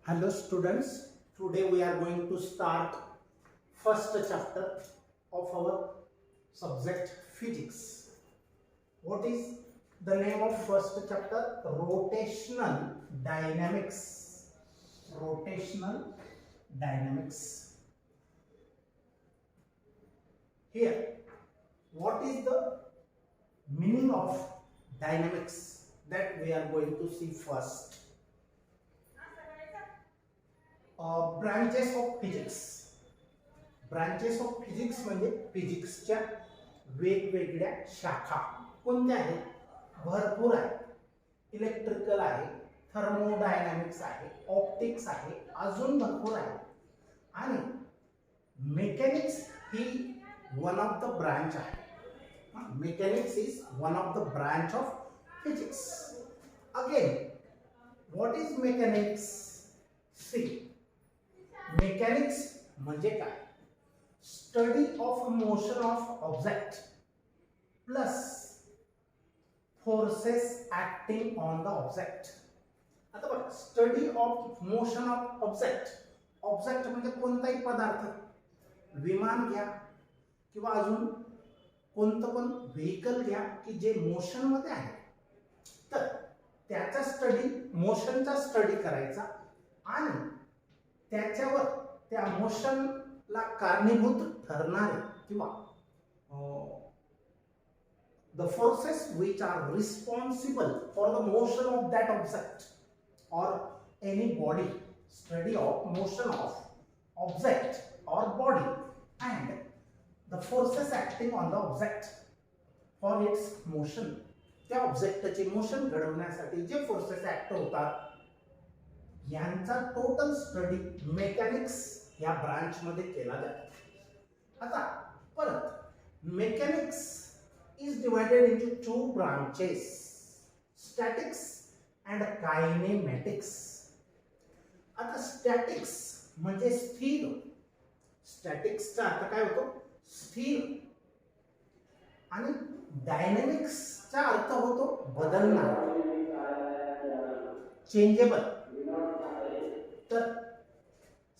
Hello students, today we are going to start first chapter of our subject physics. What is the name of first chapter? Rotational dynamics. Rotational dynamics. Here, what is the meaning of dynamics that we are going to see first? Branches of physics. Branches of physics म्हणजे फिजिक्सच्या वेगवेगळ्या शाखा कोणत्या आहेत? भरपूर आहेत. Electrical आहे, thermodynamics आहे, optics आहे, अजून भरपूर आहे. आणि मेकॅनिक्स ही वन ऑफ द ब्रांच आहे. Mechanics is one of the branch of physics. Again what is mechanics? See, mechanics म्हणजे काय? Study of motion of object plus forces acting on the object. आता बघा, study of motion of object. Object म्हणजे कोणताही पदार्थ, विमान घ्या किंवा अजून कोणतं पण व्हेकल घ्या की जे मोशन मध्ये आहे, तर त्याचा स्टडी, मोशनचा स्टडी करायचा आणि त्याच्यावर त्या मोशनला कारणीभूत ठरणारे किंवा the forces which are responsible for the motion of that object or any body. Study of motion of object or body and the forces acting on the object for its motion. त्या ऑब्जेक्टचे motion घडवण्यासाठी जे forces act होतात यांचा total study mechanics या branch मध्ये केला जातो. आता परत mechanics is divided into two branches, statics and kinematics. आता स्टॅटिक्स म्हणजे स्थिर. स्टॅटिक्सचा अर्थ काय होतो? स्थिर. आणि डायनॅमिक्सचा अर्थ होतो बदलणारा, चेंजेबल. तर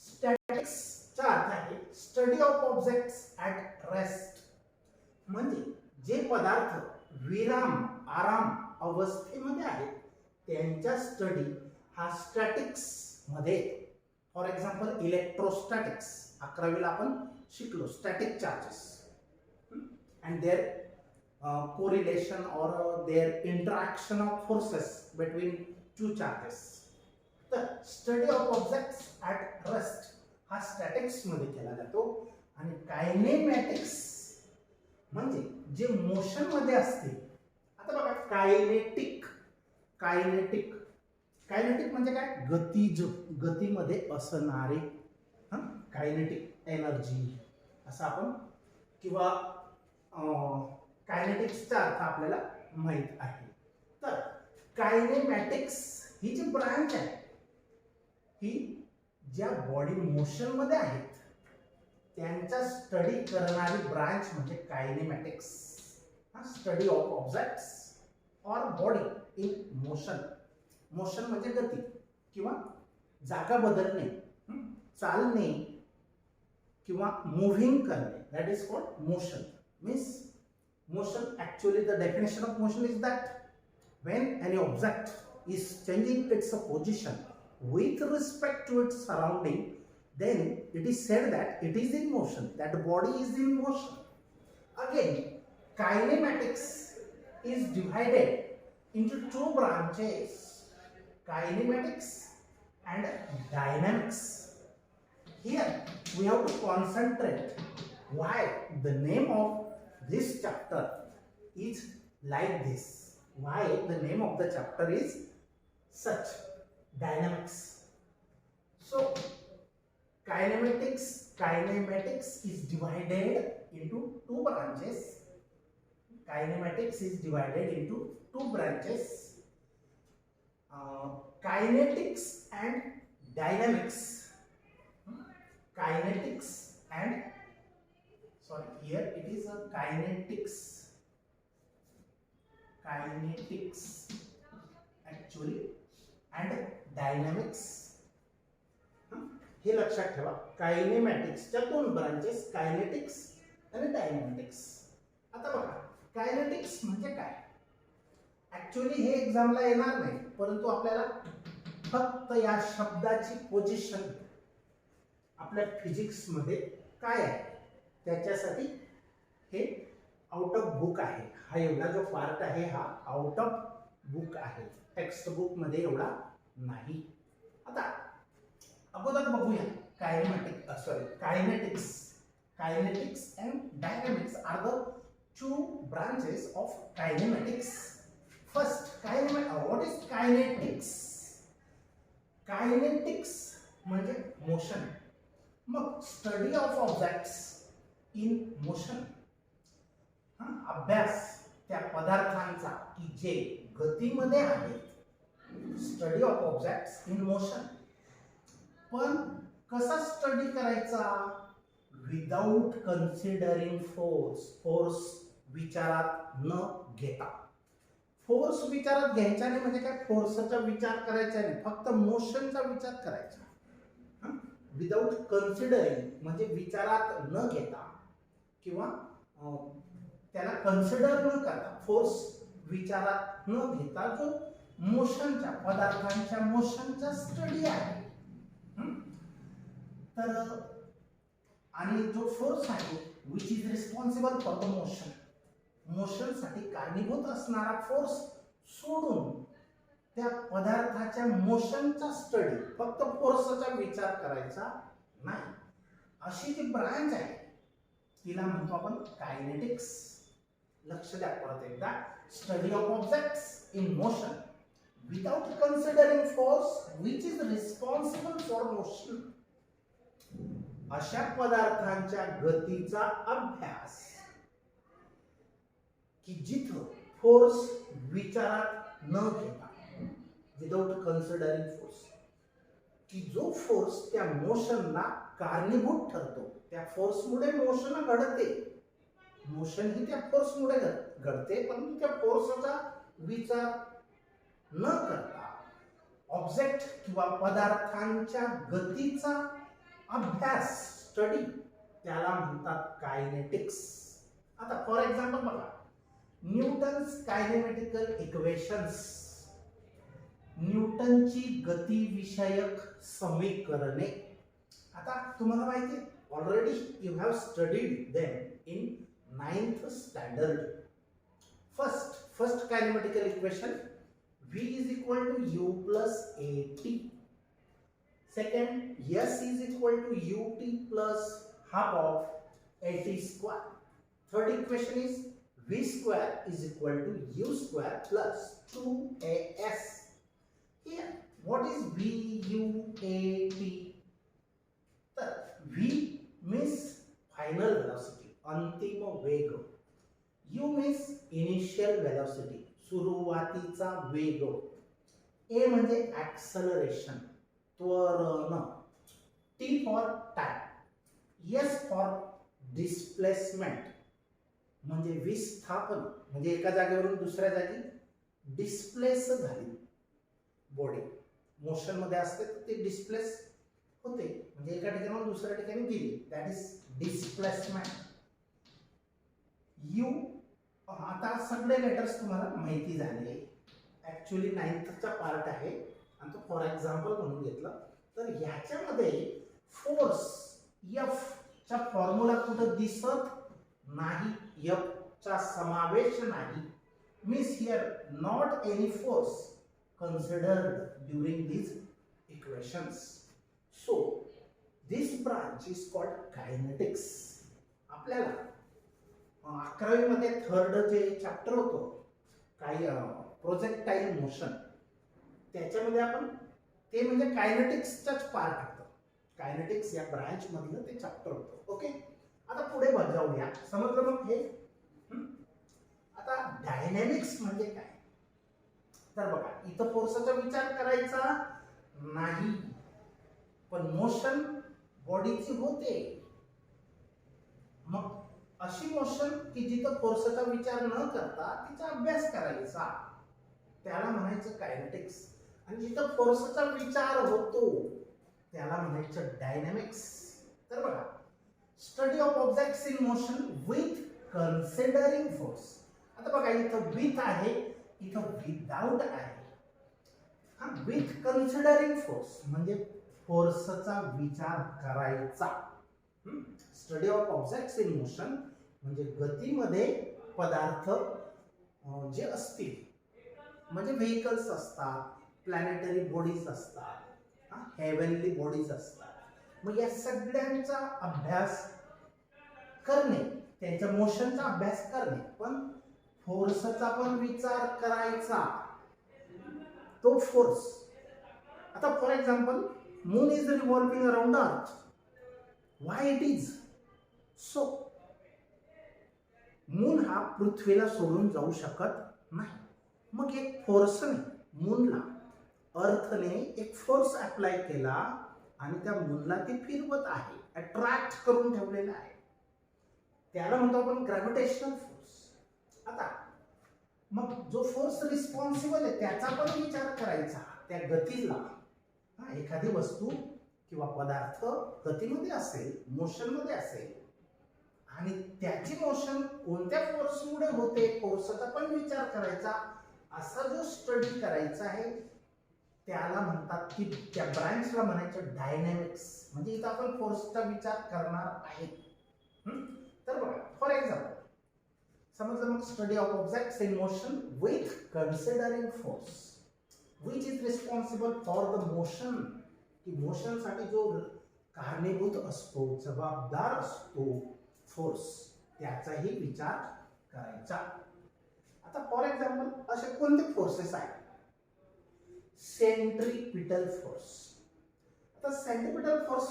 स्टॅटिक्सचा अर्थ आहे study of objects at rest. म्हणजे जे पदार्थ विराम, आराम अवस्थेमध्ये आहेत त्यांच्या स्टडी हा स्टॅटिक्स मध्ये. फॉर एक्झाम्पल इलेक्ट्रोस्टॅटिक्स 11वीला आपण शिकलो. Static charges and their correlation और their interaction of forces between two charges. तर study of objects at rest हा स्टॅटिक्स मध्ये केला जातो. आणि कायनेमॅटिक्स म्हणजे जे मोशन मध्ये असते. आता बघा, कायनेटिक. कायनेटिक कायनेटिक म्हणजे काय? गतिज, गतीमध्ये असणारे. कायनेटिक एनर्जी असं आपण, किंवा कायनेटिक्सचा अर्थ आपल्याला माहित आहे. तर कायनेमॅटिक्स ही जी ब्रांच आहे ही ज्या बॉडी मोशन मध्ये आहेत त्यांचा स्टडी करणारी ब्रांच म्हणजे कायनेमॅटिक्स. स्टडी ऑफ ऑब्जेक्ट्स और बॉडी इन मोशन. मोशन म्हणजे गती किंवा जागा बदलणे, चालणे किंवा मूव्हिंग करणे. That is called motion. Means motion, actually the definition of motion is that when any object is changing its position with respect to its surrounding, then it is said that it is in motion, that body is in motion. Again, kinematics is divided into two branches, kinematics and dynamics. Here we have to concentrate why the name of this chapter is like this. Why the name of the chapter is such, dynamics. So kinematics is divided into two branches. Kinematics is divided into two branches, kinetics and dynamics. Kinetics and, sorry, here it is a kinetics actually, and dynamics. हे लक्षात ठेवा, कायनेमॅटिक्सच्या दोन branches, kinetics आणि dynamics. आता बघा, kinetics म्हणजे काय? Actually हे एक्झामला येणार नाही, परंतु आपल्याला फक्त या शब्दाची पोझिशन आपल्या फिजिक्स मध्ये काय आहे त्याच्यासाठी हे आउट ऑफ बुक आहे. हा एवढा जो पार्ट आहे हा आउट ऑफ बुक आहे, टेक्स्ट बुक मध्ये एवढा नाही. आता अगोदर बघूया kinetics. Kinetics and dynamics are the two branches of kinematics. First, what is kinetics? Kinetics म्हणजे मोशन. मग study of objects in motion, अभ्यास त्या पदार्थांचा की जे गतीमध्ये आहेत, study of objects in motion. पण कसा स्टडी करायचा? विदाउट कन्सिडरिंग फोर्स विचारात न घेता. फोर्स विचारात घ्यायचा नाही म्हणजे काय? फोर्सचा विचार करायचा नाही, फक्त मोशनचा विचार करायचा. विदाउट कन्सिडरिंग म्हणजे विचारात न घेता किंवा त्याला कन्सिडर न करता, फोर्स विचारात न घेता जो मोशनच्या पदार्थांच्या मोशनचा स्टडी आहे. तर आणि जो फोर्स आहे which is responsible for the motion, मोशनसाठी कारणीभूत असणारा फोर्स सोडून त्या पदार्थाच्या मोशनचा स्टडी, फक्त फोर्सचा विचार करायचा नाही, अशी जी ब्रांच आहे तिला म्हणतो आपण कायनेटिक्स. लक्ष द्या परत एकदा, study of objects in motion without considering force which is responsible for motion. अशा पदार्थांच्या गतीचा अभ्यास की जिथं फोर्स विचारात न घेता, विदाउट कन्सिडरिंग फोर्स, की जो फोर्स त्या मोशनला कारणीभूत ठरतो, त्या फोर्समुळे मोशन घडते, मोशन ही त्या फोर्समुळे घडते, परंतु त्या फोर्सचा विचार न करता ऑब्जेक्ट किंवा पदार्थांच्या गतीचा अभ्यास, स्टडी, त्याला म्हणतात कायनेटिक्स. आता फॉर एक्झाम्पल बघा, न्यूटन्स कायनेमॅटिकल इक्वेशन्स, न्यूटनची गतिविषयक समीकरणे. आता तुम्हाला माहिती आहे, already you have studied them in 9th standard. First kinematical equation v is equal to u plus at. Second, s is equal to ut plus half of at square. Third equation is v square is equal to u square plus 2as. Here, what is v, u, a, t? तर v means final velocity, अंतिम वेग. u means initial velocity, सुरुवातीचा वेग. a म्हणजे acceleration, त्वरण. T for time, S for displacement म्हणजे विस्थापन, म्हणजे एका जागेवरून दुसऱ्या जागी डिस्प्लेस झाली बॉडी, मोशन मध्ये असते तर ते डिस्प्लेस होते, म्हणजे एका ठिकाणाहून दुसऱ्या ठिकाणी गेली, दॅट इज डिस्प्लेसमेंट. यू, आता सगळे लेटर्स तुम्हाला माहिती झाले, ऍक्च्युअली 9thचा पार्ट आहे आणि तो फॉर एक्झाम्पल म्हणून घेतला. तर ह्याच्यामध्ये फोर्स एफ चा फॉर्म्युला कुठं दिसत नाही, एफ चा समावेश नाही. Means here not any force considered during these equations. So this branch is called kinetics. आपल्याला 11वी मध्ये थर्ड जे चॅप्टर होतं काही प्रोजेक्टाईल मोशन, त्याच्यामध्ये आपण ते म्हणजे कायनेटिक्सचाच पार्ट होतं. कायनेटिक्स या ब्रांच मधलं ते चॅप्टर होतं. ओके, आता पुढे जाऊया. समजलं मग हे? आता डायनॅमिक्स म्हणजे काय? तर बघा, इथं फोर्सचा विचार करायचा नाही, पण मोशन बॉडीची होते. मग अशी मोशन की जिथं फोर्सचा विचार न करता तिचा अभ्यास करायचा, त्याला म्हणायचं कायनेटिक्स. आणि जिथं फोर्सचा विचार होतो त्याला म्हणायचं डायनॅमिक्स. तर बघा, study of objects in motion with considering force. आता बघा, इथं विथ आहे, इथं विदाउट आहे. हा, विथ कन्सिडरिंग फोर्स म्हणजे फोर्सचा विचार करायचा. Study of objects in motion म्हणजे गतीमध्ये पदार्थ जे असतील, म्हणजे व्हेकल्स असतात, प्लॅनेटरी बॉडीज असतात, हेव्हनली बॉडीज असतात. मग या सगळ्यांचा अभ्यास करणे, त्यांच्या मोशनचा अभ्यास करणे, पण फोर्सचा पण विचार करायचा. तो फोर्स, आता for example, moon is revolving around अर्थ. व्हाय इट इज सो? मून हा पृथ्वीला सोडून जाऊ शकत नाही. मग एक फोर्सने, मूनला, अर्थने एक फोर्स अप्लाय केला आणि त्या मूनला ती फिरवत आहे, अट्रॅक्ट करून ठेवलेला आहे. त्याला म्हणतो आपण ग्रॅव्हिटेशनल फोर्स. आता मग जो फोर्स रिस्पॉन्सिबल आहे त्याचा पण विचार करायचा. त्या गतीला, एखादी वस्तू किंवा पदार्थ गतीमध्ये असेल, मोशनमध्ये असेल, आणि त्याची मोशन कोणत्या फोर्समुळे होते, फोर्सचा पण विचार करायचा. असा जो स्टडी करायचा आहे त्याला म्हणतात की त्या ब्रांचला म्हणायचं डायनॅमिक्स. म्हणजे इथं आपण फोर्सचा विचार करणार आहे. तर बघा, फॉर एक्झाम्पल, समजलं मग, study of objects in motion with considering force which is responsible for the motion. की मोशनसाठी जो कारणीभूत असतो, जबाबदार असतो फोर्स, त्याचाही विचार करायचा. आता फॉर एक्झाम्पल, असे कोणते फोर्सेस आहेत? Centripetal force. आता सेंट्रीपिटल फोर्स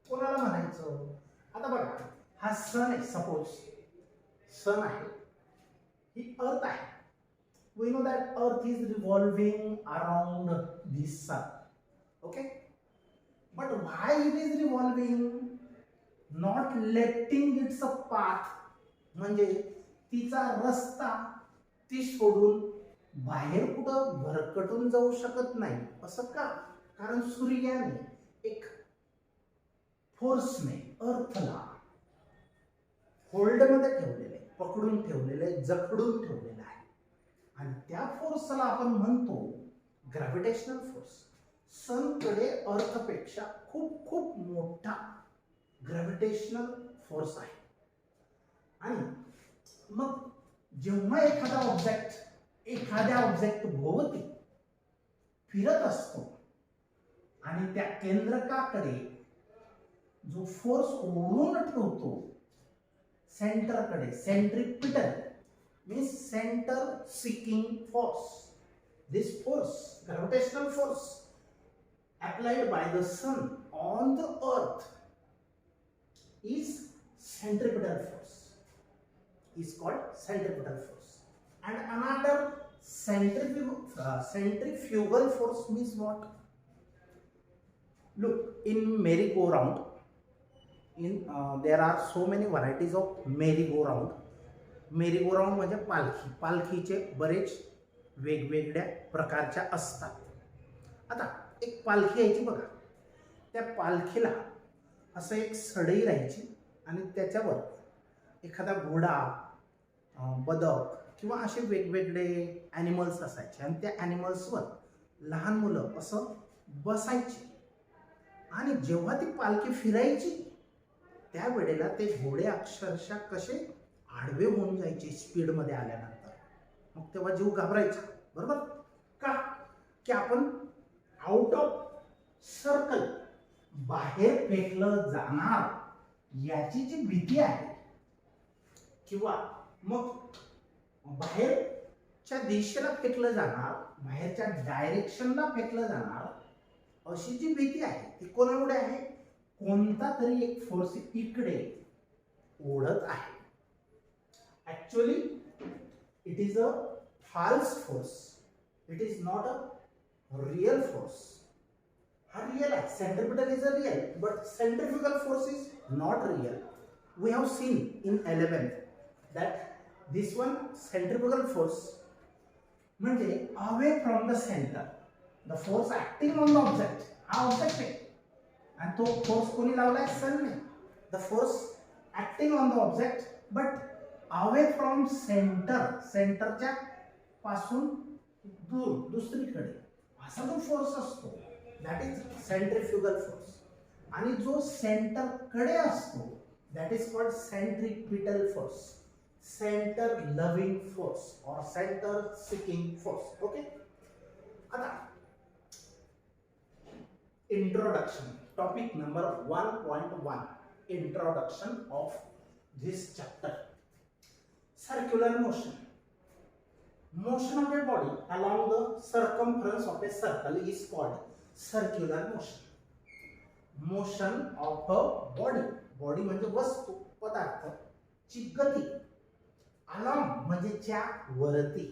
कोणाला म्हणायचं? आता बघा, हा सन आहे, सपोज सन आहे, ही अर्थ आहे. We know that earth is revolving around this sun. Okay, but why it is revolving? Not letting its a path. म्हणजे तिचा रस्ता ती सोडून बाहेर कुठं भरकटून जाऊ शकत नाही. असं का? कारण सूर्याने एक फोर्सने अर्थला होल्डमध्ये ठेवलेले, पकडून ठेवलेले, जखडून ठेवलेले आहे. आणि त्या फोर्सला आपण म्हणतो ग्रॅव्हिटेशनल फोर्स. सनकडे अर्थपेक्षा खूप खूप मोठा ग्रॅव्हिटेशनल फोर्स आहे. आणि मग जेव्हा एखाद्या ऑब्जेक्ट भोवती फिरत असतो आणि त्या केंद्रकाकडे जो फोर्स ओढून ठेवतो सेंटरकडे, centripetal means centre seeking force. This force, gravitational force applied by the sun on the earth is centripetal force, is called centripetal force. And another centrifugal force means what? Look, in merry-go-round, there are so many varieties of merry-go-round. merry-go-round म्हणजे पालखी, पालखीचे बरेच वेगवेगळ्या प्रकारच्या असतात. आता एक पालखी यायची बघा, त्या पालखीला असं एक सडई राहायची आणि त्याच्यावर एखादा घोडा, बदक किंवा असे वेगवेगळे ॲनिमल्स असायचे आणि त्या ॲनिमल्सवर लहान मुलं असं बसायची. आणि जेव्हा ती पालखी फिरायची त्यावेळेला ते घोडे अक्षरशः कसे आडवे होऊन जायचे स्पीडमध्ये आल्यानंतर. मग तेव्हा जीव घाबरायचा, बरोबर का? की आपण आउट ऑफ सर्कल, बाहेर फेकलं जाणार याची जी भीती आहे, किंवा मग बाहेरच्या दिशेला फेकलं जाणार, बाहेरच्या डायरेक्शनला फेकलं जाणार, अशी जी भीती आहे ती कोणामुळे आहे? कोणता तरी एक फोर्स इकडे ओढत आहे. Actually it is a false force, it is not a real force. Real, centripetal is a real, but centrifugal force is not real. We have seen in 11th that this one centrifugal force म्हणजे away from the center, the force acting on the object, हा object आहे आणि तो force कोणी लावलाय? सनने. The force acting on the object but away from centre, सेंटरच्या पासून दूर दुसरीकडे असा जो फोर्स असतो दॅट इज सेंट्रिफ्युगल फोर्स. आणि जो सेंटर कडे असतो that is called centripetal force, centre loving force और सेंटर सिकिंग फोर्स. ओके. आता introduction, topic number 1.1, introduction of this chapter. Circular motion. Motion of a body along the circumference of a circle is called circular motion. Motion of a body, body म्हणजे वस्तू, पदार्थ ची गती, along म्हणजे च्या वरती,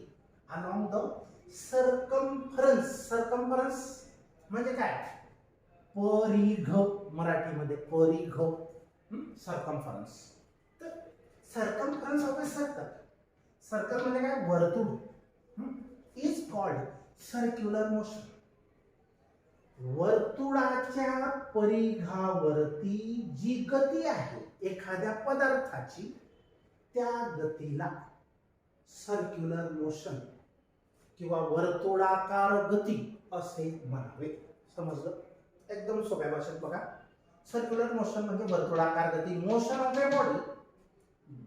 along the circumference, circumference म्हणजे काय? परिघ, मराठीमध्ये परिघ, circumference. Circumference of a circle, circle म्हणजे काय? वर्तुळ, इज कॉल्ड सर्क्युलर मोशन. वर्तुळाच्या परिघावरती जी गती आहे एखाद्या पदार्थाची त्या गतीला सर्क्युलर मोशन किंवा वर्तुळाकार गती असे म्हणावे. समजलं? एकदम सोप्या भाषेत बघा. सर्क्युलर मोशन म्हणजे वर्तुळाकार गती. मोशन ऑफ ए बॉडी,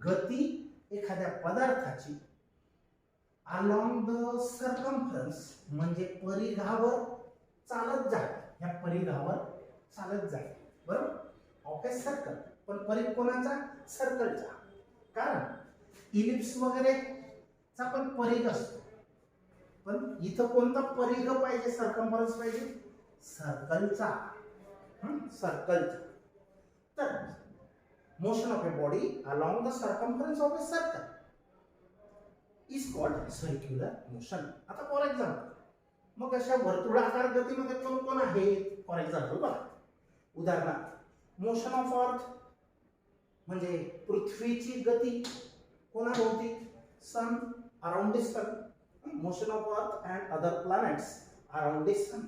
गती एखाद्या पदार्थाची, अलॉंग द सर्कमफरन्स म्हणजे परिघावर चालत जाणे, या परिघावर चालत जाणे, बरोबर, ऑफ ए सर्कल. पण परिघ कोणाचा? सर्कलचा. कारण इलिप्स वगैरे चा पण परिघ असतो, पण इथं कोणता परिघ पाहिजे? सर्कमफरन्स पाहिजे, सर्कलचा, सर्कलचा. तर motion of a body along the circumference of a circle is called circular motion. आता फॉर एक्झाम्पल, मग अशा वर्तुळाकार गतीमध्ये कोण कोण आहेत? फॉर एक्झाम्पल बघा, उदाहरणार्थ मोशन ऑफ अर्थ म्हणजे पृथ्वीची गती कोणाभोवती? Sun, around the sun. Motion of earth and other planets around the sun.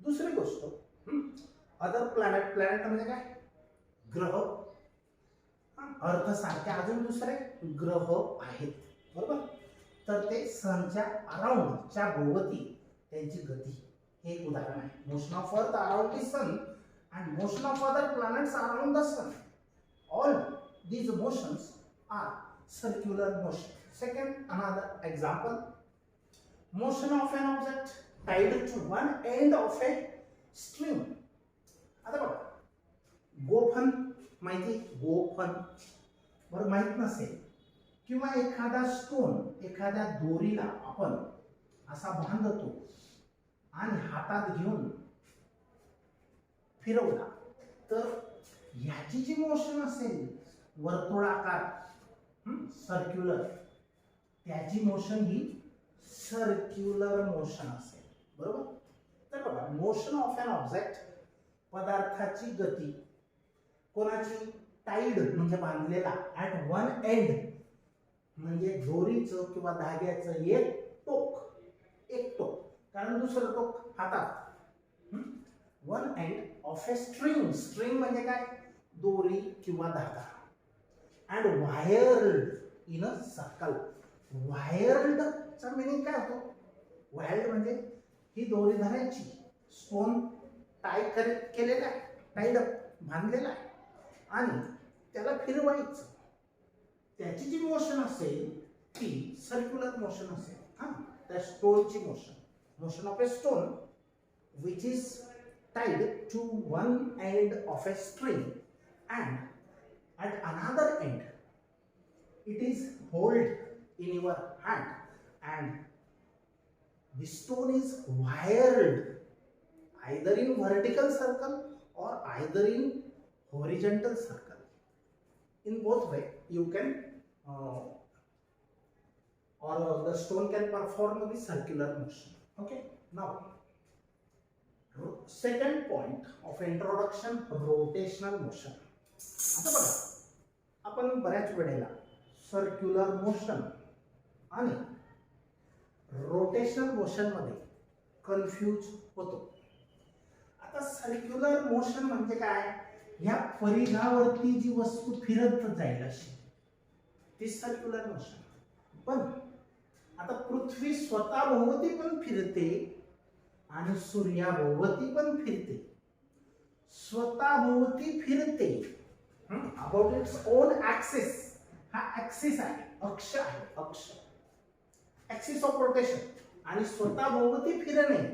दुसरी गोष्ट, अदर प्लॅनेट, प्लॅनेट म्हणजे काय? ग्रह. अर्थ सारखे अजून दुसरे ग्रह आहेत, बरोबर. तर ते सनच्या अराउंडच्या भोवती त्यांची गती, हे एक उदाहरण आहे. Motion of earth around the sun and motion of other planets around the sun. All these motions are circular motion. Second, another example, motion of an object tied to one end of a string. आता बघा, गोफन माहिती? गोफन बरं माहित नसेल, किंवा एखादा स्टोन एखाद्या दोरीला आपण असा बांधतो आणि हातात घेऊन फिरवला, तर याची जी मोशन असेल वर्तुळाकार, सर्क्युलर, त्याची मोशन ही सर्क्युलर मोशन असेल, बरोबर. तर बघा, मोशन ऑफ एन ऑब्जेक्ट, पदार्थाची गती कोणाची? टाईड म्हणजे बांधलेला, ॲट वन एंड म्हणजे दोरीचं किंवा धाग्याचं एक टोक, एक टोक, कारण दुसरं टोक हातात. One end of a string, string म्हणजे काय? दोरी किंवा धागा. And whirled in a circle. वायर्डचा मिनिंग काय होतो? वायर्ड म्हणजे ही दोरी धरायची, स्टोन टाय केलेला आहे, टाईड बांधलेला आहे, आणि त्याला फिरवायचं. त्याची जी मोशन असेल ती सर्क्युलर मोशन असेल. त्या स्टोनची motion, motion of a stone which is tied to one end of a string and at another end it is hold in your hand and the stone is wired either in vertical circle or either in horizontal circle. In both way you can or the stone can perform the circular motion. Okay, now second point of introduction, rotational motion. आता बघा, आपण बऱ्याच वेळेला circular motion आणि rotational motion मध्ये confuse होतो. आता circular motion म्हणजे काय, ह्या परिघावरती जी वस्तू फिरत जाईल अशी ती सर्क्युलर मोशन. पण आता पृथ्वी स्वतःभोवती पण फिरते आणि सूर्याभोवती पण फिरते. स्वतःभोवती फिरते अबाउट इट्स ओन ऍक्सिस. हा ऍक्सिस आहे, अक्ष आहे, अक्ष, ऍक्सिस ऑफ रोटेशन. आणि स्वतःभोवती फिरणे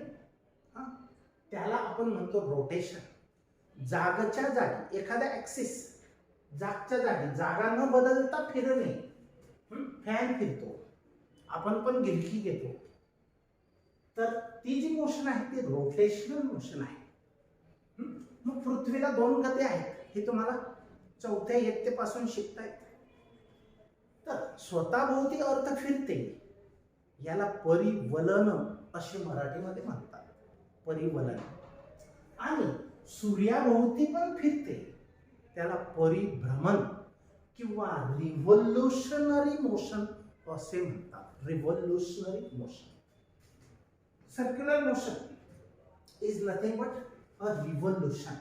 त्याला आपण म्हणतो रोटेशन. जागच्या जागी एखाद्या ऍक्सिस, जागच्या जागी जागा न बदलता फिरणे. फॅन फिरतो, आपण पण गिरकी घेतो, तर ती जी मोशन आहे ती रोटेशनल मोशन आहे. मग पृथ्वीला दोन गती आहेत हे तुम्हाला चौथ्या इयत्तेपासून शिकता येते. तर स्वतःभोवती अर्थ फिरते याला परिवलन असे मराठीमध्ये म्हणतात, परिवलन. आणि सूर्याभोवती पण फिरते त्याला परिभ्रमण किंवा रिव्होल्युशनरी मोशन असे म्हणतात, revolutionary motion. Circular motion is nothing but a revolution.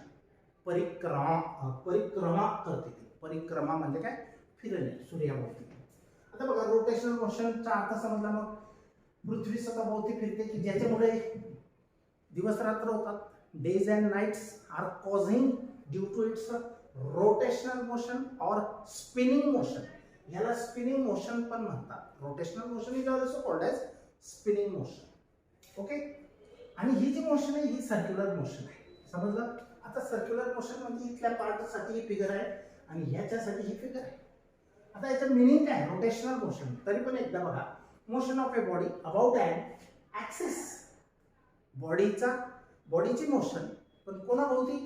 परिक्रमा करते. परिक्रमा म्हणजे काय, फिरणे सूर्याभोवती. आता बघा रोटेशनल मोशनचा अर्थ समजला. मग पृथ्वी स्वतःभोवती फिरते की ज्याच्यामुळे दिवस रात्र होतात. Days and nights are causing due to its rotational motion और स्पिनिंग मोशन. याला स्पिनिंग मोशन पण म्हणतात. Rotational motion is also called as spinning motion. Okay. आणि ही जी मोशन आहे ही सर्क्युलर मोशन आहे. समजलं. आता सर्क्युलर मोशन म्हणजे इथल्या पार्टसाठी ही फिगर आहे आणि ह्याच्यासाठी ही फिगर आहे. आता याचं मिनिंग काय, रोटेशनल मोशन. तरी पण एकदा बघा, motion of a body about an axis. बॉडीची मोशन, पण कोणाभोवती,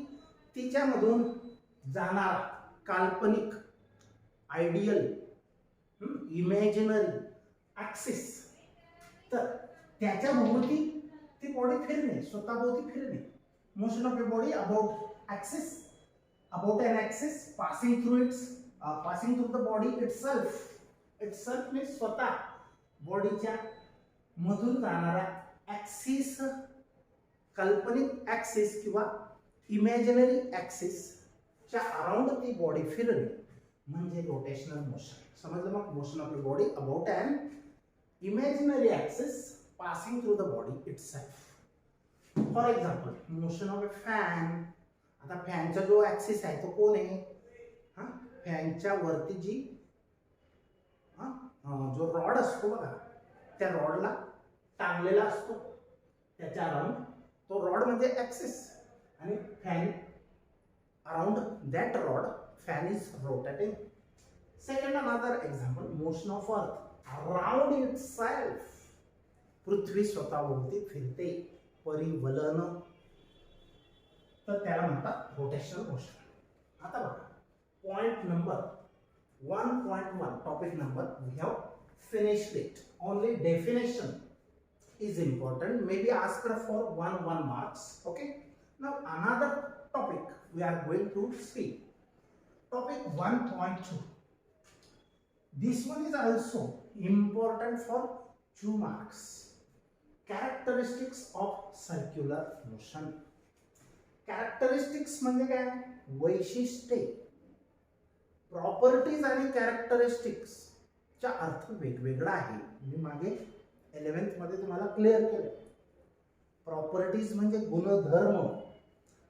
तिच्यामधून जाणारा काल्पनिक, आयडियल, इमॅजिनरी ॲक्सिस. तर त्याच्या भोवती ती बॉडी फिरणे, स्वतःभोवती फिरणे. Motion of a body about axis, about an axis, passing through the body itself. Itself means स्वतः, बॉडीच्या मधून जाणारा ॲक्सिस, काल्पनिक ॲक्सिस किंवा इमॅजिनरी ॲक्सिस च्या अराउंड ती बॉडी फिरणे म्हणजे रोटेशनल मोशन. समजलं. मग motion of the body about an imaginary axis passing through the body itself. For example motion of a fan. आता फॅनचा जो ॲक्सिस आहे तो कोण आहे, फॅनच्या वरती जी जो रॉड असतो बघा, त्या रॉडला टांगलेला असतो, त्याच्या अराउंड तो रॉड म्हणजे ॲक्सिस. आणि fan around that rod fan is rotating. Second another example motion of earth around itself. पृथ्वी स्वतःभोवती फिरते, परिवलन, तर त्याला म्हणतात रोटेशनल मोशन. आता बघा point number 1.1 topic number we have finished it. Only definition is important, maybe asked for 1 marks. Okay, now another topic we are going to see, topic 1.2. This one is also important for 2 marks. Characteristics of circular motion. Characteristics म्हणजे काय, वैशिष्ट्ये. Properties आणि characteristics चा अर्थ वेगवेगळा आहे. मी मागे 11th मध्ये तुम्हाला क्लिअर केलं. प्रॉपर्टीज म्हणजे गुणधर्म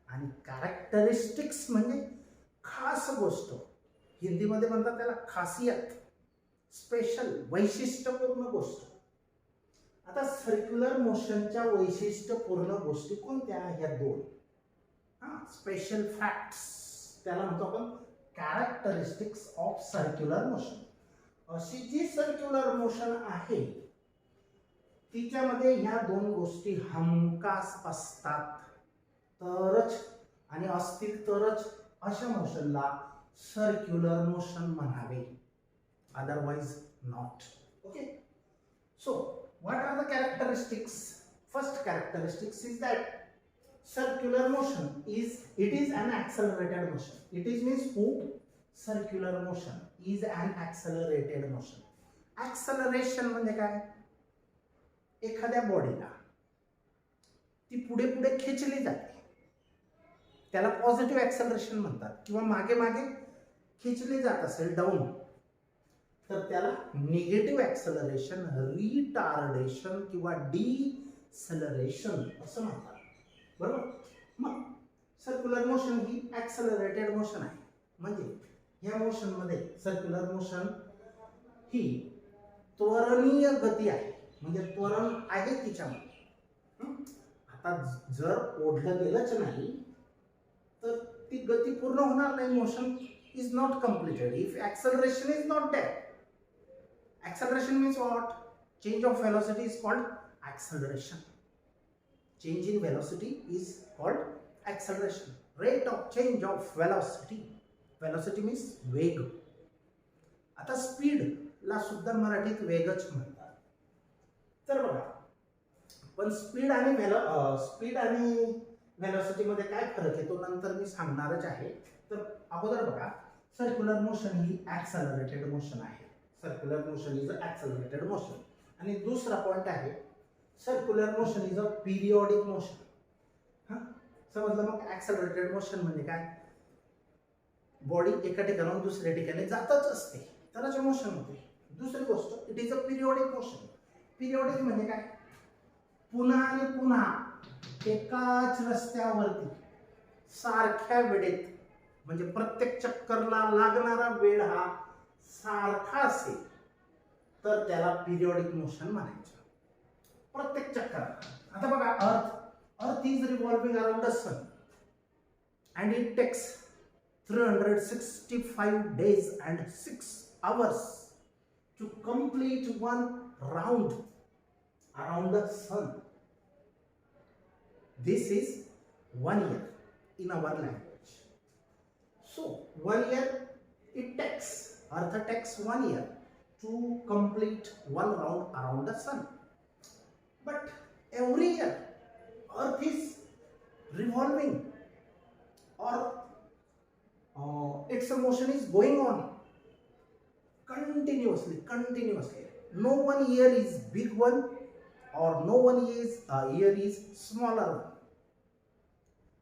आणि कॅरेक्टरिस्टिक्स म्हणजे खास गोष्ट. हिंदीमध्ये म्हणतात त्याला खासियत, स्पेशल, वैशिष्ट्यपूर्ण गोष्ट. आता सर्क्युलर मोशनच्या वैशिष्ट्यपूर्ण गोष्टी कोणत्या, ह्या दोन. स्पेशल फॅक्ट्स त्याला म्हणतो आपण कॅरेक्टरिस्टिक्स ऑफ सर्क्युलर मोशन. अशी जी सर्क्युलर मोशन आहे तिच्यामध्ये ह्या दोन गोष्टी हमखास असतात तरच, आणि असतील तरच अशा मोशनला सर्क्युलर मोशन म्हणावे, otherwise not. Okay. So what are the characteristics. First characteristics is that circular motion is an accelerated motion. It is means circular motion is an accelerated motion. Acceleration म्हणजे काय, एखाद्या बॉडीला ती पुढे पुढे खेचली जाते त्याला पॉझिटिव्ह ॲक्सेलरेशन म्हणतात. किंवा मागे मागे खिचले जात असेल डाऊन तर त्याला निगेटिव्ह ॲक्सेलरेशन, रिटार्डेशन किंवा डिसेलरेशन असं म्हणतात. बरोबर. मग सर्क्युलर मोशन ही ॲक्सेलरेटेड मोशन आहे. म्हणजे ह्या मोशनमध्ये सर्क्युलर मोशन ही त्वरणीय गती आहे. म्हणजे त्वरण आहे तिच्यामध्ये. आता जर ओढलं गेलंच नाही तर ती गती पूर्ण होणार नाही. Motion is not completed if acceleration is not there. Acceleration means what? Change of velocity is called acceleration. Change in velocity is called acceleration. Rate of change of velocity. Velocity means वेग. आता speed ला सुद्धा मराठीत वेगच म्हणतात. तर बघा, पण speed आणि व्हेलॉसिटी मध्ये काय फरक आहे तो नंतर मी सांगणारच आहे. तर अगोदर बघा, सर्क्युलर मोशन ही ॲक्सेलरेटेड मोशन आहे. Circular motion is a accelerated motion. आणि दुसरा पॉइंट आहे, circular motion is a periodic motion. समजलं. मग ॲक्सेलरेटेड मोशन म्हणजे काय? बॉडी एका ठिकाणाहून दुसऱ्या ठिकाणी जातच असते तरच मोशन होते. दुसरी गोष्ट, it is a periodic motion. Periodic म्हणजे काय? पुन्हा आणि पुन्हा एकाच रस्त्यावरती सारख्या वेळेत, म्हणजे प्रत्येक चक्करला लागणारा वेळ हा सारखा असेल तर त्याला पिरियॉडिक मोशन म्हणायचं. प्रत्येक चक्कर. आता बघा, earth is revolving around the sun and it takes 365 days and 6 hours to complete one round around the sun. This is 1 year in our language. So 1 year it takes, Earth takes 1 year to complete one round around the sun. But every year Earth is revolving, or its motion is going on continuously. No one year is big one, or no one year is smaller one.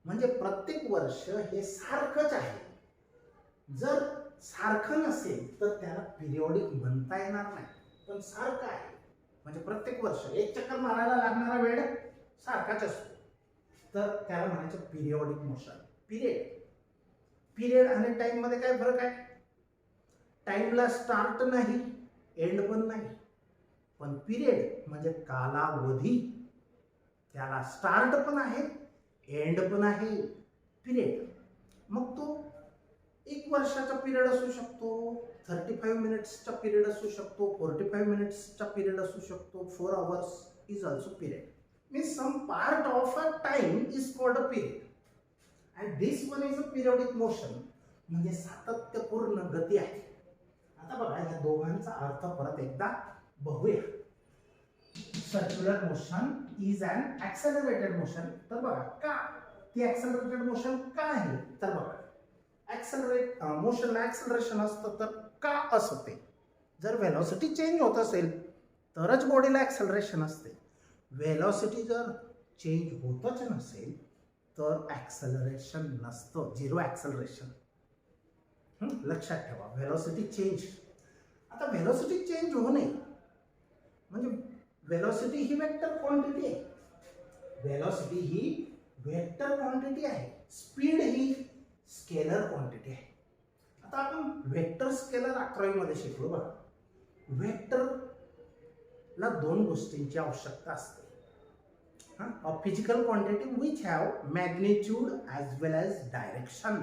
म्हणजे प्रत्येक वर्ष हे सारखंच आहे. जर सारखं नसेल तर त्याला पिरियॉडिक म्हणता येणार नाही. पण सारखं आहे म्हणजे प्रत्येक वर्ष एक चक्कर मारायला लागणारा वेळ सारखाच असतो तर त्याला म्हणायचं पिरियॉडिक मोशन. पिरियड आणि टाइम मध्ये काय फरक आहे? टाइमला स्टार्ट नाही, एंड पण नाही. पण पिरियड म्हणजे कालावधी, त्याला स्टार्ट पण आहे, एंड पण आहे. पिरियड मग तो 1 वर्षाचा पिरियड असू शकतो, 35 मिनिट्सचा पिरियड असू शकतो, 45 मिनिट्सचा पिरियड असू शकतो. 4 hours is also period. Means some part of a time is called a period. And this one is a periodic motion, म्हणजे सातत्यपूर्ण गती आहे. आता बघा, या दोघांचा अर्थ परत एकदा बघूया. Circular motion is an accelerated motion. तर बघा, का ती ॲक्सेलरेटेड मोशन का आहे? तर बघा, मोशनला ॲक्सेलरेशन असतं तर का असते? जर व्हेलॉसिटी चेंज होत असेल तरच बॉडीला ॲक्सेलरेशन असते. व्हेलॉसिटी जर चेंज होतच नसेल तर ॲक्सेलरेशन नसतं, झिरो ॲक्सेलरेशन. लक्षात ठेवा, व्हेलॉसिटी चेंज. आता व्हेलॉसिटी चेंज होणे म्हणजे व्हेलॉसिटी ही वेक्टर क्वांटिटी आहे. व्हेलॉसिटी ही वेक्टर क्वांटिटी आहे. स्पीड ही स्केलर क्वांटिटी आहे. आता आपण वेक्टर स्केलर 11वी मध्ये शिकलो बघा. वेक्टरला 2 गोष्टींची आवश्यकता असते. A physical quantity which have magnitude as well as direction.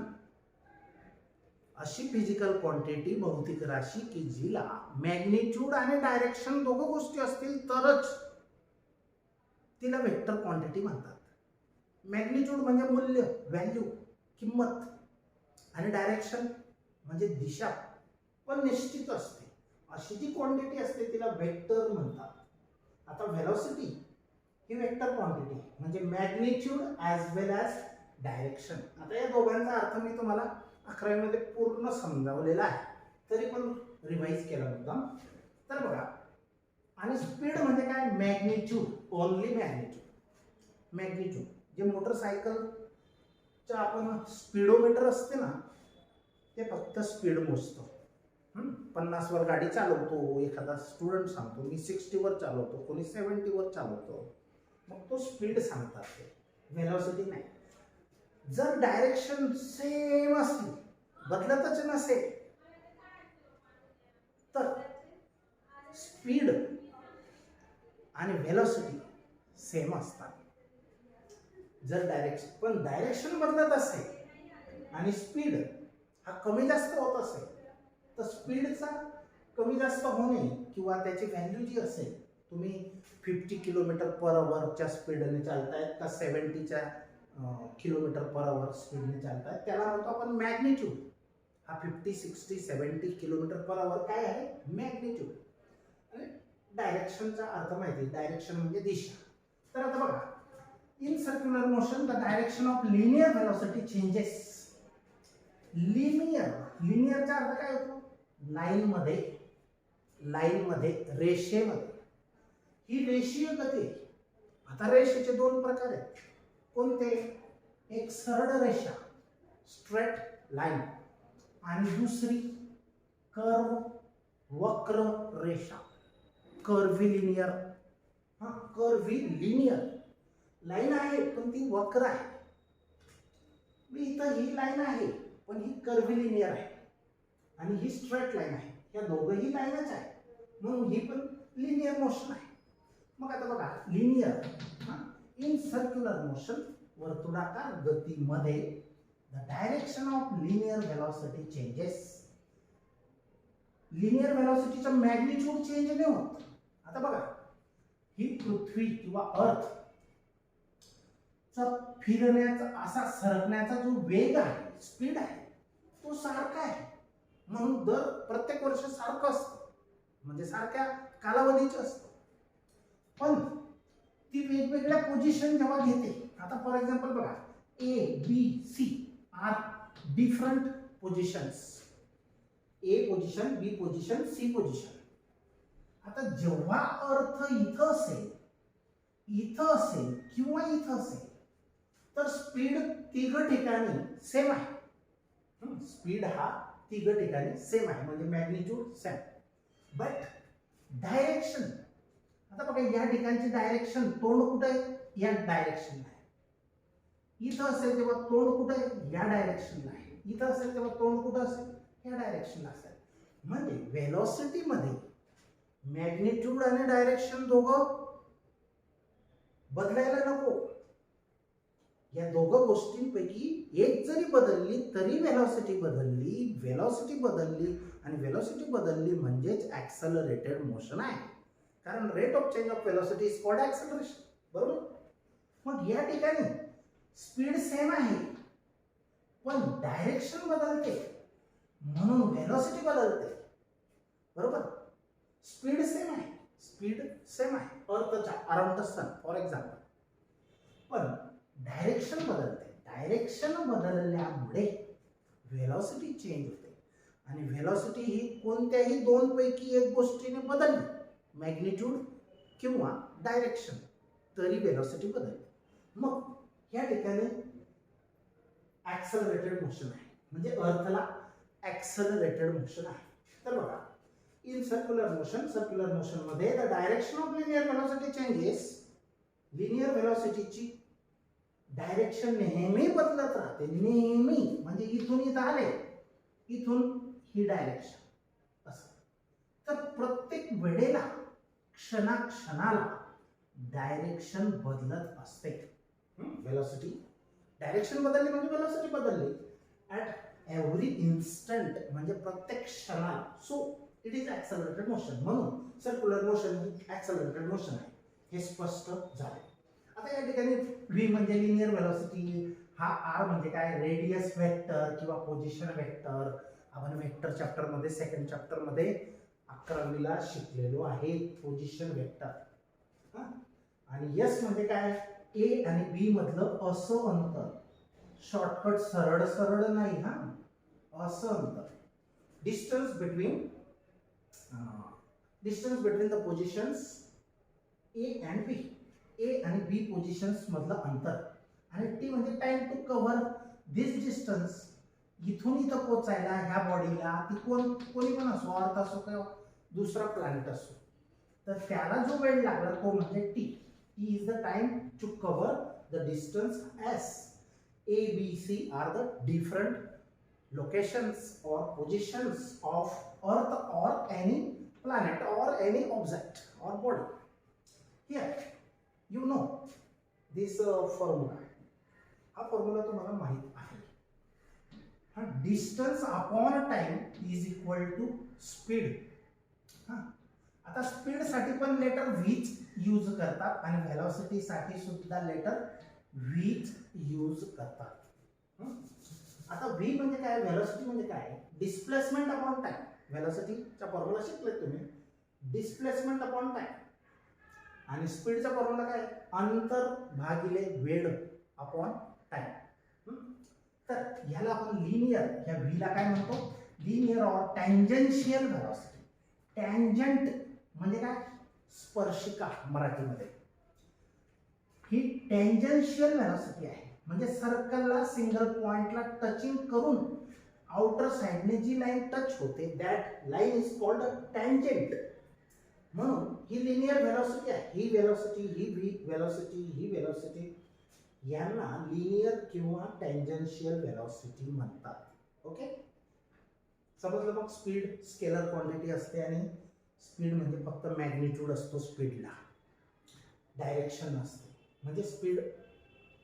अशी फिजिकल क्वांटिटी, भौतिक राशी की जिला मॅग्निट्यूड आणि डायरेक्शन दोघं गोष्टी असतील तरच तिला वेक्टर क्वांटिटी म्हणतात. मॅग्निट्यूड म्हणजे मूल्य, व्हॅल्यू, किंमत, आणि डायरेक्शन म्हणजे दिशा पण निश्चित असते. अशी जी क्वांटिटी असते तिला वेक्टर म्हणतात. आता व्हेलॉसिटी ही वेक्टर क्वांटिटी म्हणजे मॅग्निट्यूड ॲज वेल ॲज डायरेक्शन. आता या दोघांचा अर्थ मी तुम्हाला 11वी मध्ये पूर्ण समजावलेला आहे, तरी पण रिवाइज केला मुद्दाम. तर बघा, आणि स्पीड म्हणजे काय? Magnitude, only magnitude. जे मोटरसायकल च्या आपण स्पीडोमीटर असते ना, ते फक्त स्पीड मोजतो. 50 वर गाडी चालवतो एखादा स्टुडंट सांगतो, मी 60 वर चालवतो, कोणी 70 वर चालवतो, मग तो स्पीड सांगतात, ते व्हेलॉसिटी नाही. जर डायरेक्शन सेम असली, बदलतच नसेल, तर स्पीड आणि व्हेलॉसिटी सेम असतात. जर डायरेक्शन बदलत असेल आणि स्पीड हा कमी जास्त होत असेल, तर स्पीडचा कमी जास्त होणे किंवा त्याची व्हॅल्यू जी असेल, तुम्ही 50 किलोमीटर पर आवरच्या स्पीडने चालतायत का 70च्या किलोमीटर पर आवर स्पीडने चालतायत, त्याला म्हणतो आपण मॅग्निट्यूड. हा 50, 60, 70 किलोमीटर पर आवर काय आहे? मॅग्निट्यूड. आणि डायरेक्शनचा अर्थ माहिती, डायरेक्शन म्हणजे दिशा. तर आता बघा, in circular motion the direction of linear velocity changes. लिनियरचा अर्थ काय होतो? लाईनमध्ये रेषेमध्ये. ही रेषीय गती आहे. आता रेषेचे दोन प्रकार आहेत. कोणते? एक सरळ रेषा, स्ट्रेट लाईन, आणि दुसरी वक्र रेषा, कर्व्हिलिनियर. कर्व्हिलिनियर लाईन आहे पण ती वक्र आहे. इथं ही लाईन आहे पण ही कर्व्हिलिनियर आहे आणि ही स्ट्रेट लाईन आहे. या दोघंही लाईनच आहे, म्हणून ही पण लिनियर मोशन आहे. मग आता बघा, लिनियर इन सर्क्युलर मोशन, वर्तुळाकार गतीमध्ये the direction of linear velocity changes. Linear व्हेलॉसिटीचा मॅग्निट्यूड चेंज नाही होत. आता बघा, ही पृथ्वी किंवा अर्थ चा फिरण्याचा, असा सरकण्याचा जो वेग आहे, स्पीड आहे, तो सारखा आहे. म्हणून दर प्रत्येक वर्ष सारखं असतं, म्हणजे सारख्या कालावधीचं असतं. पण ती वेगवेगळ्या पोझिशन जेव्हा घेते, आता फॉर एक्झाम्पल बघा, A B C are different positions. A position, B position, C position. आता जेव्हा अर्थ इथं असेल किंवा इथं असेल, तर स्पीड तिघ ठिकाणी सेम आहे. स्पीड हा तिघ ठिकाणी सेम आहे, म्हणजे मॅग्निट्यूड सेम. बट डायरेक्शन, आता बघा, या ठिकाणची डायरेक्शन, तोंड कुठे आहे? या डायरेक्शनला आहे. इथं असेल तेव्हा तोंड कुठे आहे? या डायरेक्शनला आहे. इथं असेल तेव्हा तोंड कुठं असेल? या डायरेक्शनला असेल. म्हणजे व्हेलॉसिटी मध्ये मॅग्निट्यूड आणि डायरेक्शन दोघं बदलायला नको. या दोघं गोष्टींपैकी एक जरी बदलली तरी व्हेलॉसिटी बदलली आणि व्हेलॉसिटी बदलली म्हणजेच ऍक्सलरेटेड मोशन आहे. कारण rate of change of velocity is called acceleration, बरोबर? मग या ठिकाणी स्पीड सेम आहे पण डायरेक्शन बदलते, म्हणून व्हेलॉसिटी बदलते, बरोबर? स्पीड सेम आहे अर्थच्या around the sun for example, पण डायरेक्शन बदलते. डायरेक्शन बदलल्यामुळे व्हेलॉसिटी चेंज होते. आणि व्हेलॉसिटी ही कोणत्याही दोन पैकी एक गोष्टीने बदलली, मॅग्निट्यूड किंवा डायरेक्शन, तरी व्हेलॉसिटी बदलते. मग या ठिकाणी ऍक्सलरेटेड मोशन आहे, म्हणजे अर्थला ऍक्सलरेटेड मोशन आहे. तर बघा, इन सर्क्युलर मोशन मध्ये the direction of linear velocity changes. Linear व्हेलॉसिटीची डायरेक्शन नेहमी बदलत राहते, नेहमी. म्हणजे इथून इथं आले, इथून ही डायरेक्शन असं. तर प्रत्येक वेळेला, क्षणाला डायरेक्शन बदलत असते. व्हेलॉसिटी, डायरेक्शन बदलली म्हणजे व्हेलॉसिटी बदलली. ऍट एव्हरी इन्स्टंट, म्हणजे प्रत्येक क्षणाला. So it is accelerated motion. म्हणून सर्क्युलर मोशन ही ऍक्सलरेटेड मोशन आहे, हे स्पष्ट झाले. आता या ठिकाणी व्ही म्हणजे लिनियर व्हेलॉसिटी, हा आर म्हणजे काय? रेडियस वेक्टर किंवा पोझिशन वेक्टर. आपण वेक्टर चॅप्टर मध्ये, सेकंड चॅप्टर मध्ये 11वीला शिकलेलो आहे पोझिशन वेक्टर. आणि एस म्हणजे काय? ए आणि बी मधलं असं अंतर, शॉर्टकट सरळ नाही, असं अंतर. Distance between the positions A and B. A आणि बी पोझिशन्स मधलं अंतर. आणि टी म्हणजे time to cover this distance इथून इथं पोचायला ह्या बॉडीला ती कोणी पण असो, अर्थ असो किंवा दुसरा प्लॅनेट असो, तर त्याला जो वेळ लागला तो म्हणजे t. T is the time to cover the distance s. A, B, C are the different locations or positions of Earth or any planet or any object or body. Here, you know this formula. हा formula तुम्हाला माहित आहे. हा distance upon time is equal to speed. हा आता speed साठी पण letter which use करतात आणि व्हेलॉसिटी साठी सुद्धा लेटर व्हीच यूज करतात. आता व्ही म्हणजे काय, व्हेलॉसिटी म्हणजे काय, डिस्प्लेसमेंट अपॉन टाइम. व्हेलॉसिटीचा फॉर्म्युला शिकले तुम्ही, डिस्प्लेसमेंट अपॉन टाइम. आणि स्पीडचा फॉर्म्युला काय, अंतर भागिले वेळ अपॉन टाइम. तर ह्याला आपण लिनियर, ह्या व्हीला काय म्हणतो, linear or tangential velocity. Tangent म्हणजे काय, स्पर्शिका मराठीमध्ये. ही टँजेन्शियल व्हेलॉसिटी आहे, म्हणजे सर्कलला सिंगल पॉइंटला टचिंग करून आउटर साइडने जी लाईन टच होते that line is called a tangent. म्हणून ही लिनियर व्हेलॉसिटी आहे. ही व्हेलॉसिटी, ही व्हेलॉसिटी, ही व्हेलॉसिटी यांना लिनियर किंवा टँजेन्शियल व्हेलॉसिटी म्हणतात. ओके, समजलं. मग स्पीड स्केलर क्वांटिटी असते आणि स्पीड म्हणजे फक्त मॅग्निट्यूड असतो स्पीडला, डायरेक्शन नसते. म्हणजे स्पीड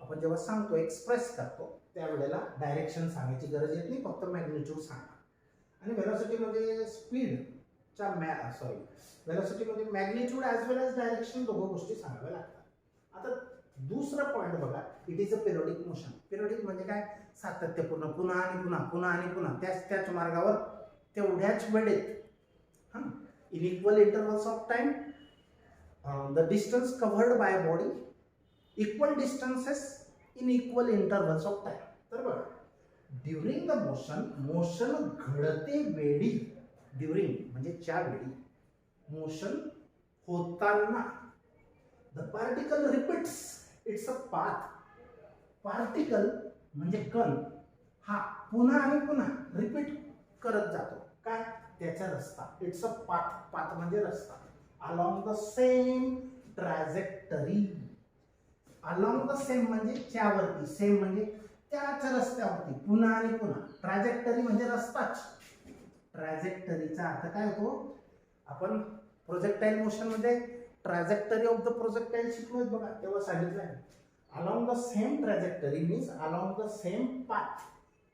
आपण जेव्हा सांगतो, एक्सप्रेस करतो, त्यावेळेला डायरेक्शन सांगायची गरज येत नाही, फक्त मॅग्निट्यूड सांगा. आणि व्हेलॉसिटी म्हणजे स्पीडच्या व्हेलॉसिटी म्हणजे मॅग्निट्यूड ॲज वेल एज डायरेक्शन, दोघं गोष्टी सांगाव्या लागतात. आता दुसरा पॉईंट बघा, it is a periodic motion. Periodic म्हणजे काय, सातत्यपूर्ण, पुन्हा आणि पुन्हा, पुन्हा आणि पुन्हा, त्याच मार्गावर तेवढ्याच वेळेत. हां, in equal intervals of time, the distance covered by body, equal distances in equal intervals of time. तर बघा, ड्युरिंग द मोशन, मोशन घडते वेळी, ड्युरिंग म्हणजे च्या वेळी, मोशन होताना, the particle repeats it's a path. Particle म्हणजे कण, हा पुन्हा आणि पुन्हा रिपीट करत जातो. काय, त्याचा रस्ता. It's a path. पाथ म्हणजे रस्ता. Along the same trajectory. Along the same म्हणजे त्यावरती, सेम म्हणजे त्याच रस्त्यावरती, पुन्हा आणि पुन्हा. ट्रॅजेक्टरी म्हणजे रस्ताच. ट्रॅजेक्टरीचा अर्थ काय होतो, आपण प्रोजेक्टाईल मोशन मध्ये ट्रॅजेक्टरी ऑफ द प्रोजेक्टाईल शिकलोय बघा, तेव्हा सांगितलं आहे. Along the same trajectory means along the same path.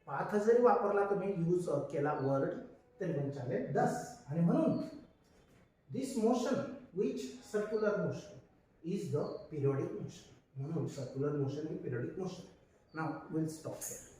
Path जरी वापरला तुम्ही, यूज केला वर्ड, तरी पण चालेल. दस, आणि म्हणून this motion which circular motion is the periodic motion. म्हणून सर्क्युलर मोशन ही periodic motion. Now will stop here.